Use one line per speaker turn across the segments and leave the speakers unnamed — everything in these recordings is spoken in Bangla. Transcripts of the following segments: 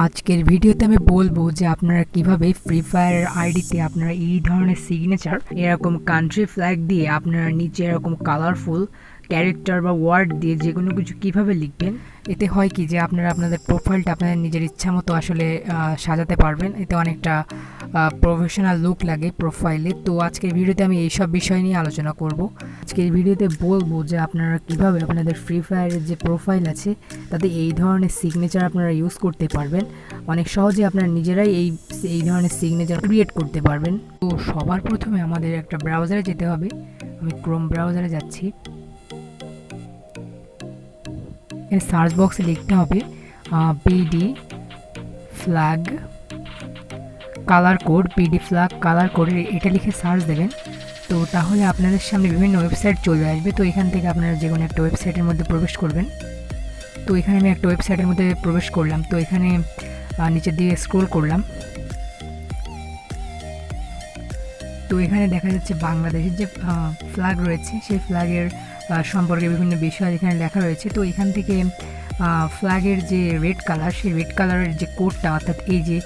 আজকের ভিডিওতে আমি বলবো যে আপনারা কিভাবে ফ্রি ফায়ার আইডিতে আপনারা এই ধরনের সিগনেচার এরকম কান্ট্রি ফ্ল্যাগ দিয়ে আপনারা নিচে এরকম কালারফুল ক্যারেক্টার বা ওয়ার্ড দিয়ে যে কোনো কিছু কীভাবে লিখবেন। এতে হয় কি যে আপনারা আপনাদের প্রোফাইলটা আপনাদের নিজের ইচ্ছা মতো আসলে সাজাতে পারবেন। এতে অনেকটা প্রফেশনাল লুক লাগে প্রোফাইলে। তো আজকের ভিডিওতে আমি এইসব বিষয় নিয়ে আলোচনা করব। আজকের ভিডিওতে বলবো যে আপনারা কিভাবে আপনাদের ফ্রি ফায়ারের যে প্রোফাইল আছে তাতে এই ধরনের সিগনেচার আপনারা ইউজ করতে পারবেন। অনেক সহজে আপনারা নিজেরাই এই ধরনের সিগনেচার ক্রিয়েট করতে পারবেন। তো সবার প্রথমে আমাদের একটা ব্রাউজারে যেতে হবে। আমি ক্রোম ব্রাউজারে যাচ্ছি। এখানে সার্চ বক্সে লিখতে হবে PD flag colour code, PD flag colour code, এটা লিখে সার্চ দেবেন। তো তাহলে আপনাদের সামনে বিভিন্ন ওয়েবসাইট চলে আসবে। তো এখান থেকে আপনারা যে কোনো একটা ওয়েবসাইটের মধ্যে প্রবেশ করবেন। তো এখানে আমি একটা ওয়েবসাইটের মধ্যে প্রবেশ করলাম। তো এখানে নিচের দিকে স্ক্রল করলাম। তো এখানে দেখা যাচ্ছে বাংলাদেশের যে ফ্ল্যাগ রয়েছে সেই ফ্ল্যাগের সম্পর্কে বিভিন্ন বিষয় এখানে লেখা রয়েছে। তো এখান থেকে ফ্ল্যাগের যে রেড কালার, সেই রেড কালারের যে কোডটা অর্থাৎ এই যে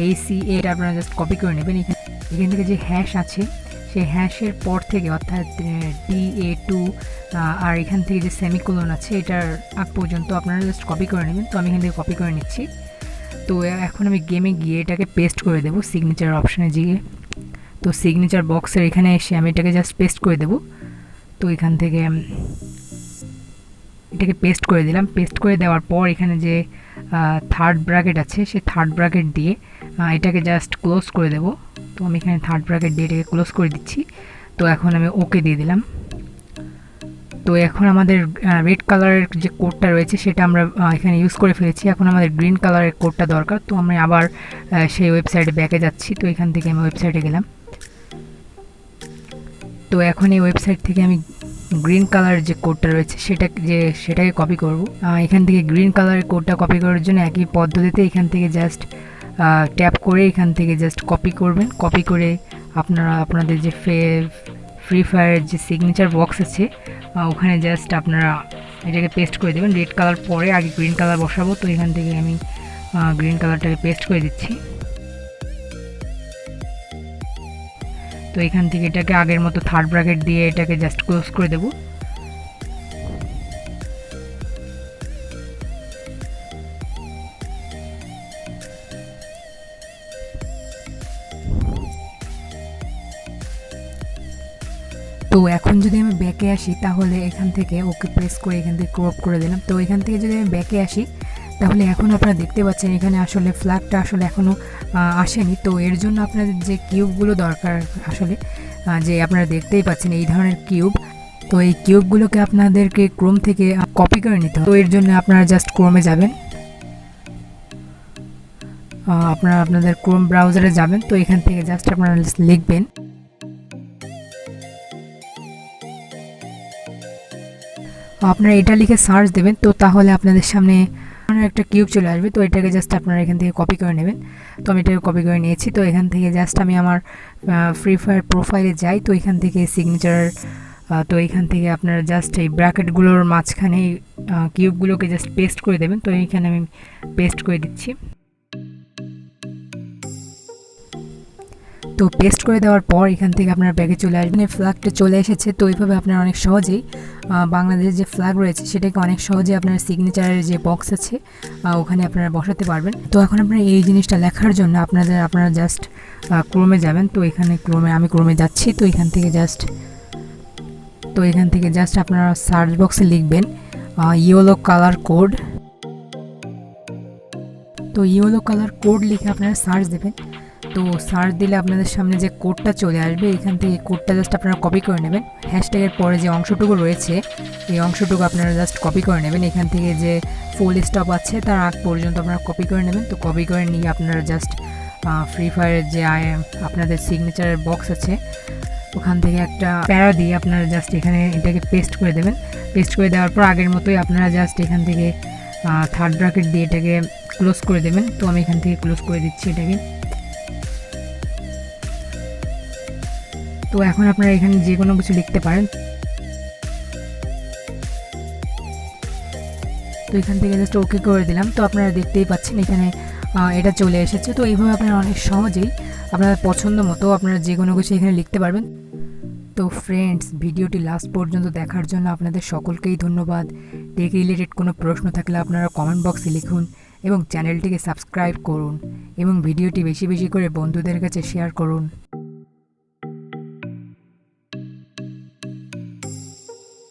ACA এটা আপনারা জাস্ট কপি করে নেবেন। এখান থেকে যে হ্যাশ আছে সেই হ্যাশের পর থেকে অর্থাৎ DA2 আর এখান থেকে যে সেমিকোলন আছে এটার আগ পর্যন্ত আপনারা জাস্ট কপি করে নেবেন। তো আমি এখান থেকে কপি করে নিচ্ছি। তো এখন আমি গেমে গিয়ে এটাকে পেস্ট করে দেবো সিগনেচার অপশানে গিয়ে। তো সিগনেচার বক্সের এখানে এসে আমি এটাকে জাস্ট পেস্ট করে দেবো। তো এখান থেকে এটাকে পেস্ট করে দিলাম। পেস্ট করে দেওয়ার পর এখানে যে থার্ড ব্র্যাকেট আছে সেই থার্ড ব্র্যাকেট দিয়ে এটাকে জাস্ট ক্লোজ করে দেব। তো আমি এখানে থার্ড ব্র্যাকেট দিয়ে এটাকে ক্লোজ করে দিচ্ছি। তো এখন আমি ওকে দিয়ে দিলাম। তো এখন আমাদের রেড কালারের যে কোডটা রয়েছে সেটা আমরা এখানে ইউজ করে ফেলেছি। এখন আমাদের গ্রিন কালারের কোডটা দরকার। তো আমি আবার সেই ওয়েবসাইটে ব্যাকে যাচ্ছি। তো এখান থেকে আমি ওয়েবসাইটে গেলাম। তো এখন এই ওয়েবসাইট থেকে আমি গ্রিন কালারের যে কোডটা রয়েছে সেটাকে কপি করব। এখান থেকে গ্রিন কালারের কোডটা কপি করার জন্য একই পদ্ধতিতে এখান থেকে জাস্ট ট্যাপ করে এখান থেকে জাস্ট কপি করবেন। কপি করে আপনারা আপনাদের যে ফ্রি ফায়ারের যে সিগনেচার বক্স আছে ওখানে জাস্ট আপনারা এটাকে পেস্ট করে দেবেন। রেড কালার পরে আগে গ্রিন কালার বসাবো। তো এখান থেকে আমি গ্রিন কালারটাকে পেস্ট করে দিচ্ছি। তো এখান থেকে এটাকে আগের মতো থার্ড ব্র্যাকেট দিয়ে এটাকে জাস্ট ক্লোজ করে দেব। তো এখন যদি আমি ব্যাকে আসি তাহলে এখান থেকে ওকে প্রেস করে এখান থেকে ক্রপ করে দিলাম। তো এখান থেকে যদি আমি ব্যাকে আসি তাহলে এখন আপনারা দেখতে পাচ্ছেন এখানে আসলে ফ্ল্যাগটা আসলে এখনও আসেনি। তো এর জন্য আপনাদের যে কিউবগুলো দরকার আসলে যে আপনারা দেখতেই পাচ্ছেন এই ধরনের কিউব। তো এই কিউবগুলোকে আপনাদেরকে ক্রোম থেকে কপি করে নিতে হবে। তো এর জন্য আপনারা জাস্ট ক্রোমে যাবেন। আপনারা আপনাদের ক্রোম ব্রাউজারে যাবেন। তো এখান থেকে জাস্ট আপনারা লিখবেন আপনারা এটা লিখে সার্চ দেবেন। তো তাহলে আপনাদের সামনে একটা কিউব চলে আসবে। তো এটাকে জাস্ট আপনারা এখান থেকে কপি করে নেবেন। তো আমি এটাকে কপি করে নিয়েছি। তো এখান থেকে জাস্ট আমি আমার ফ্রি ফায়ার প্রোফাইলে যাই। তো এখান থেকে সিগনেচার তো এখান থেকে আপনারা জাস্ট এই ব্র্যাকেটগুলোর মাঝখানে কিউবগুলোকে জাস্ট পেস্ট করে দেবেন। তো এইখানে আমি পেস্ট করে দিচ্ছি। তো পেস্ট করে দেওয়ার পর এখান থেকে আপনার ব্যাগে চলে আসবেন। এই ফ্ল্যাগটা চলে এসেছে। তো এইভাবে আপনারা অনেক সহজেই বাংলাদেশের যে ফ্ল্যাগ রয়েছে সেটাকে অনেক সহজে আপনার সিগনেচারের যে বক্স আছে ওখানে আপনারা বসাতে পারবেন। তো এখন আপনারা এই জিনিসটা লেখার জন্য আপনারা জাস্ট ক্রোমে যাবেন। তো এখানে আমি ক্রোমে যাচ্ছি। তো এখান থেকে জাস্ট আপনারা সার্চ বক্সে লিখবেন ইয়েলো কালার কোড। তো ইয়েলো কালার কোড লিখে আপনারা সার্চ দেবেন। তো সার্চ দিলে আপনাদের সামনে যে কোডটা চলে আসবে এখান থেকে কোডটা জাস্ট আপনারা কপি করে নেবেন। হ্যাশট্যাগের পরে যে অংশটুকু রয়েছে এই অংশটুকু আপনারা জাস্ট কপি করে নেবেন। এখান থেকে যে ফুল স্টপ আছে তার আগ পর্যন্ত আপনারা কপি করে নেবেন। তো কপি করে নিয়ে আপনারা জাস্ট ফ্রি ফায়ারের যে আপনাদের সিগনেচারের বক্স আছে ওখান থেকে একটা প্যারা দিয়ে আপনারা জাস্ট এখানে এটাকে পেস্ট করে দেবেন। পেস্ট করে দেওয়ার পর আগের মতোই আপনারা জাস্ট এখান থেকে থার্ড ব্র্যাকেট দিয়ে এটাকে ক্লোজ করে দেবেন। তো আমি এখান থেকে ক্লোজ করে দিচ্ছি এটাকে। তো এখন আপনারা এখানে যে কোনো কিছু লিখতে পারেন। তো এখান থেকে জাস্ট ওকে করে দিলাম। তো আপনারা দেখতেই পাচ্ছেন এখানে এটা চলে এসেছে। তো এইভাবে আপনারা অনেক সহজেই আপনাদের পছন্দ মতো আপনারা যে কোনো কিছু এখানে লিখতে পারবেন। তো ফ্রেন্ডস, ভিডিওটি লাস্ট পর্যন্ত দেখার জন্য আপনাদের সকলকেই ধন্যবাদ। টেক রিলেটেড কোনো প্রশ্ন থাকলে আপনারা কমেন্ট বক্সে লিখুন এবং চ্যানেলটিকে সাবস্ক্রাইব করুন এবং ভিডিওটি বেশি বেশি করে বন্ধুদের কাছে শেয়ার করুন।